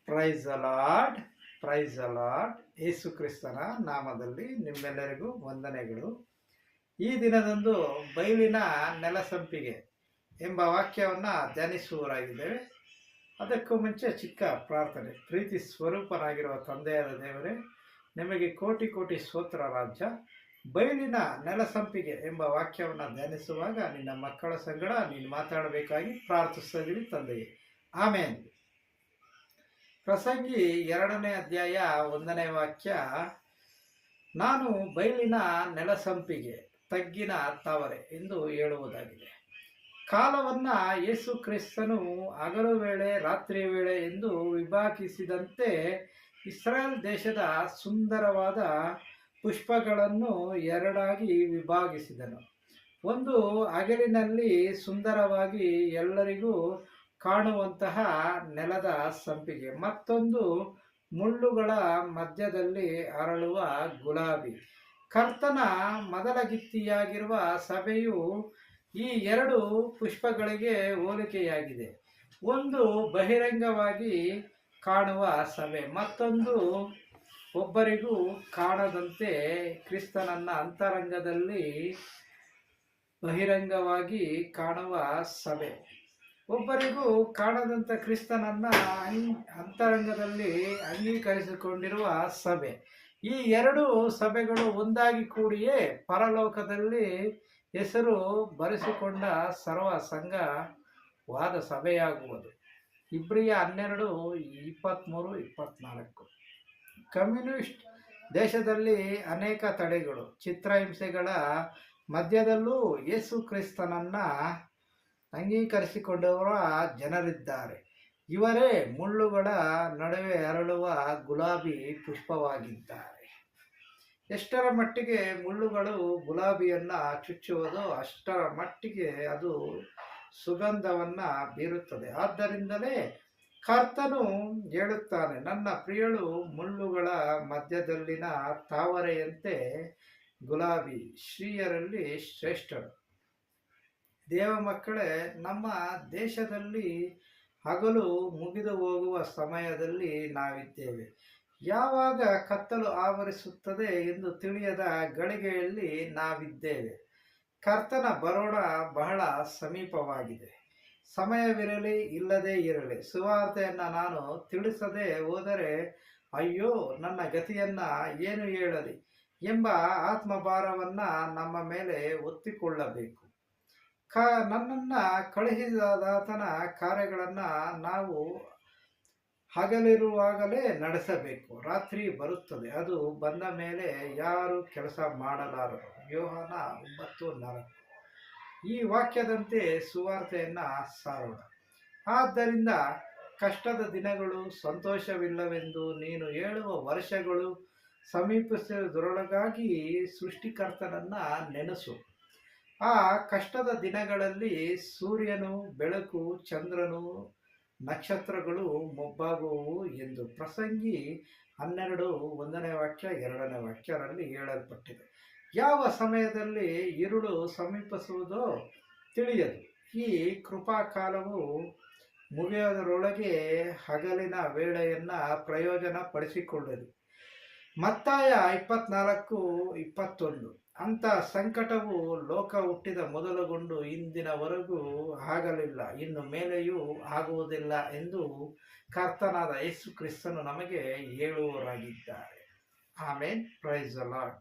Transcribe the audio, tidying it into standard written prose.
Price ಅಲಾಡ್ price ಅಲಾಡ್. ಯೇಸು ಕ್ರಿಸ್ತನ ನಾಮದಲ್ಲಿ ನಿಮ್ಮೆಲ್ಲರಿಗೂ ವಂದನೆಗಳು. ಈ ದಿನದಂದು ಬೈಲಿನ ನೆಲಸಂಪಿಗೆ ಎಂಬ ವಾಕ್ಯವನ್ನು ಧ್ಯಾನಿಸುವವರಾಗಿದ್ದೇವೆ. ಅದಕ್ಕೂ ಮುಂಚೆ ಚಿಕ್ಕ ಪ್ರಾರ್ಥನೆ. ಪ್ರೀತಿ ಸ್ವರೂಪನಾಗಿರುವ ತಂದೆಯಾದ ದೇವರೇ, ನಿಮಗೆ ಕೋಟಿ ಕೋಟಿ ಸ್ತೋತ್ರ ರಾಜ್ಯ. ಬೈಲಿನ ನೆಲಸಂಪಿಗೆ ಎಂಬ ವಾಕ್ಯವನ್ನು ಧ್ಯಾನಿಸುವಾಗ ನಿನ್ನ ಮಕ್ಕಳ ಸಂಗಡ ನೀನು ಮಾತಾಡಬೇಕಾಗಿ ಪ್ರಾರ್ಥಿಸಿದ್ದೀವಿ ತಂದೆಯೇ, ಆಮೇನ್. ಪ್ರಸಂಗಿ 2ನೇ ಅಧ್ಯಾಯ 1ನೇ ವಾಕ್ಯ, ನಾನು ಬೈಲಿನ ನೆಲಸಂಪಿಗೆ ತಗ್ಗಿನ ತಾವರೆ ಎಂದು ಹೇಳುವುದಾಗಿದೆ. ಕಾಲವನ್ನು ಯೇಸು ಕ್ರಿಸ್ತನು ಹಗಲು ವೇಳೆ ರಾತ್ರಿ ವೇಳೆ ಎಂದು ವಿಭಾಗಿಸಿದಂತೆ ಇಸ್ರಾಯೇಲ್ ದೇಶದ ಸುಂದರವಾದ ಪುಷ್ಪಗಳನ್ನು ಎರಡಾಗಿ ವಿಭಾಗಿಸಿದನು. ಒಂದು ಹಗಲಿನಲ್ಲಿ ಸುಂದರವಾಗಿ ಎಲ್ಲರಿಗೂ ಕಾಣುವಂತಹ ನೆಲದ ಸಂಪಿಗೆ, ಮತ್ತೊಂದು ಮುಳ್ಳುಗಳ ಮಧ್ಯದಲ್ಲಿ ಅರಳುವ ಗುಲಾಬಿ. ಕರ್ತನ ಮೊದಲಗಿತ್ತಿಯಾಗಿರುವ ಸಭೆಯು ಈ ಎರಡು ಪುಷ್ಪಗಳಿಗೆ ಹೋಲಿಕೆಯಾಗಿದೆ. ಒಂದು ಬಹಿರಂಗವಾಗಿ ಕಾಣುವ ಸಭೆ, ಮತ್ತೊಂದು ಒಬ್ಬರಿಗೂ ಕಾಣದಂತೆ ಕ್ರಿಸ್ತನನ್ನ ಅಂತರಂಗದಲ್ಲಿ ಬಹಿರಂಗವಾಗಿ ಕಾಣುವ ಸಭೆ. ಒಬ್ಬರಿಗೂ ಕಾಣದಂಥ ಕ್ರಿಸ್ತನನ್ನ ಅಂತರಂಗದಲ್ಲಿ ಅಂಗೀಕರಿಸಿಕೊಂಡಿರುವ ಸಭೆ. ಈ ಎರಡು ಸಭೆಗಳು ಒಂದಾಗಿ ಕೂಡಿಯೇ ಪರಲೋಕದಲ್ಲಿ ಹೆಸರು ಬರೆಸಿಕೊಂಡ ಸರ್ವ ಸಂಘವಾದ ಸಭೆಯಾಗುವುದು. ಇಬ್ರಿಯ 12:23-24. ಕಮ್ಯುನಿಸ್ಟ್ ದೇಶದಲ್ಲಿ ಅನೇಕ ತಡೆಗಳು, ಚಿತ್ರಹಿಂಸೆಗಳ ಮಧ್ಯದಲ್ಲೂ ಯೇಸು ಕ್ರಿಸ್ತನನ್ನ ಅಂಗೀಕರಿಸಿಕೊಂಡವರ ಜನರಿದ್ದಾರೆ. ಇವರೇ ಮುಳ್ಳುಗಳ ನಡುವೆ ಅರಳುವ ಗುಲಾಬಿ ಪುಷ್ಪವಾಗಿದ್ದಾರೆ. ಎಷ್ಟರ ಮಟ್ಟಿಗೆ ಮುಳ್ಳುಗಳು ಗುಲಾಬಿಯನ್ನು ಚುಚ್ಚುವುದೋ ಅಷ್ಟರ ಮಟ್ಟಿಗೆ ಅದು ಸುಗಂಧವನ್ನು ಬೀರುತ್ತದೆ. ಆದ್ದರಿಂದಲೇ ಕರ್ತನು ಹೇಳುತ್ತಾನೆ, ನನ್ನ ಪ್ರಿಯಳು ಮುಳ್ಳುಗಳ ಮಧ್ಯದಲ್ಲಿನ ತಾವರೆಯಂತೆ ಗುಲಾಬಿ, ಶ್ರೀಯರಲ್ಲಿ ಶ್ರೇಷ್ಠಳು. ದೇವ ಮಕ್ಕಳೇ, ನಮ್ಮ ದೇಶದಲ್ಲಿ ಹಗಲು ಮುಗಿದು ಹೋಗುವ ಸಮಯದಲ್ಲಿ ನಾವಿದ್ದೇವೆ. ಯಾವಾಗ ಕತ್ತಲು ಆವರಿಸುತ್ತದೆ ಎಂದು ತಿಳಿಯದ ಗಳಿಗೆಯಲ್ಲಿ ನಾವಿದ್ದೇವೆ. ಕರ್ತನ ಬರೋಣ ಬಹಳ ಸಮೀಪವಾಗಿದೆ. ಸಮಯವಿರಲಿ ಇಲ್ಲದೇ ಇರಲಿ, ಸುವಾರ್ತೆಯನ್ನು ನಾನು ತಿಳಿಸದೆ ಹೋದರೆ ಅಯ್ಯೋ ನನ್ನ ಗತಿಯನ್ನು ಏನು ಹೇಳಲಿ ಎಂಬ ಆತ್ಮಭಾರವನ್ನು ನಮ್ಮ ಮೇಲೆ ಒತ್ತಿಕೊಳ್ಳಬೇಕು. ನನ್ನನ್ನು ಕಳುಹಿಸಿದಾತನ ಕಾರ್ಯಗಳನ್ನು ನಾವು ಹಗಲಿರುವಾಗಲೇ ನಡೆಸಬೇಕು. ರಾತ್ರಿ ಬರುತ್ತದೆ, ಅದು ಬಂದ ಮೇಲೆ ಯಾರು ಕೆಲಸ ಮಾಡಲಾರರು. ಯೋಹಾನ 9:4. ಈ ವಾಕ್ಯದಂತೆ ಸುವಾರ್ತೆಯನ್ನು ಸಾರೋಣ. ಆದ್ದರಿಂದ ಕಷ್ಟದ ದಿನಗಳು ಸಂತೋಷವಿಲ್ಲವೆಂದು ನೀನು ಹೇಳುವ ವರ್ಷಗಳು ಸಮೀಪಿಸುವುದರೊಳಗಾಗಿ ಸೃಷ್ಟಿಕರ್ತನನ್ನು ನೆನೆಸು. ಆ ಕಷ್ಟದ ದಿನಗಳಲ್ಲಿ ಸೂರ್ಯನು ಬೆಳಕು, ಚಂದ್ರನು, ನಕ್ಷತ್ರಗಳು ಮೊಬ್ಬಾಗುವು ಎಂದು ಪ್ರಸಂಗಿ 12:1ನೇ ವಾಕ್ಯ 2ನೇ ವಾಕ್ಯರಲ್ಲಿ ಹೇಳಲ್ಪಟ್ಟಿದೆ. ಯಾವ ಸಮಯದಲ್ಲಿ ഇരുಳು ಸಮೀಪಿಸುವುದೋ ತಿಳಿಯದು. ಈ ಕೃಪಾಕಾಲವು ಮುಗಿಯೋದರೊಳಗೆ ಹಗಲಿನ ವೇಳೆಯನ್ನು ಪ್ರಯೋಜನ ಪಡಿಸಿಕೊಳ್ಳಲಿ. ಮತ್ತಾಯ 24:21. ಅಂಥ ಸಂಕಟವು ಲೋಕ ಹುಟ್ಟಿದ ಮೊದಲುಗೊಂಡು ಇಂದಿನವರೆಗೂ ಆಗಲಿಲ್ಲ, ಇನ್ನು ಮೇಲೆಯೂ ಆಗುವುದಿಲ್ಲ ಎಂದು ಕರ್ತನಾದ ಯೇಸು ಕ್ರಿಸ್ತನು ನಮಗೆ ಹೇಳುವವರಾಗಿದ್ದಾರೆ. ಆಮೇನ್. Praise the lord.